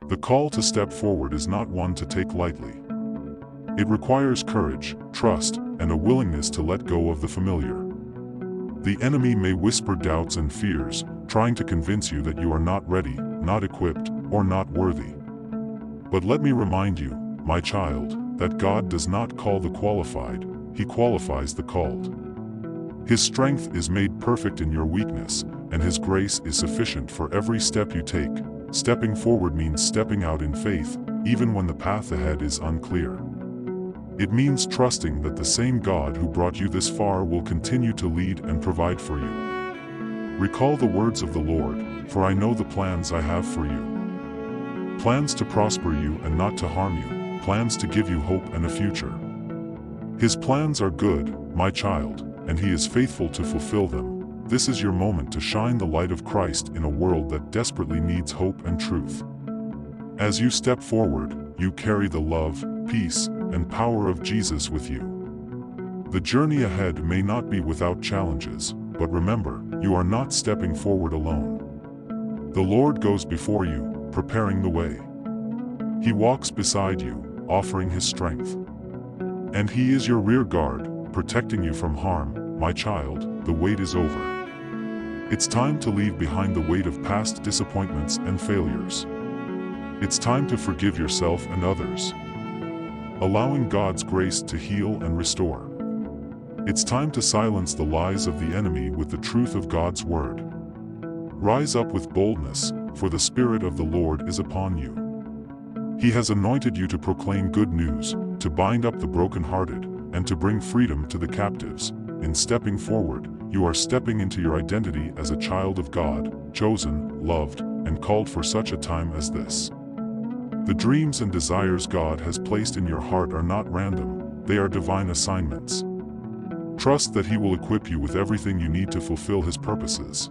The call to step forward is not one to take lightly. It requires courage, trust, and a willingness to let go of the familiar. The enemy may whisper doubts and fears, trying to convince you that you are not ready, not equipped, or not worthy. But let me remind you, my child, that God does not call the qualified, He qualifies the called. His strength is made perfect in your weakness, and His grace is sufficient for every step you take. Stepping forward means stepping out in faith, even when the path ahead is unclear. It means trusting that the same God who brought you this far will continue to lead and provide for you. Recall the words of the Lord, "For I know the plans I have for you. Plans to prosper you and not to harm you, plans to give you hope and a future." His plans are good, my child, and He is faithful to fulfill them. This is your moment to shine the light of Christ in a world that desperately needs hope and truth. As you step forward, you carry the love, peace, and power of Jesus with you. The journey ahead may not be without challenges, but remember, you are not stepping forward alone. The Lord goes before you, preparing the way. He walks beside you, offering His strength. And He is your rear guard, protecting you from harm. My child, the wait is over. It's time to leave behind the weight of past disappointments and failures. It's time to forgive yourself and others, allowing God's grace to heal and restore. It's time to silence the lies of the enemy with the truth of God's word. Rise up with boldness, for the Spirit of the Lord is upon you. He has anointed you to proclaim good news, to bind up the brokenhearted, and to bring freedom to the captives. In stepping forward, you are stepping into your identity as a child of God, chosen, loved, and called for such a time as this. The dreams and desires God has placed in your heart are not random, they are divine assignments. Trust that He will equip you with everything you need to fulfill His purposes.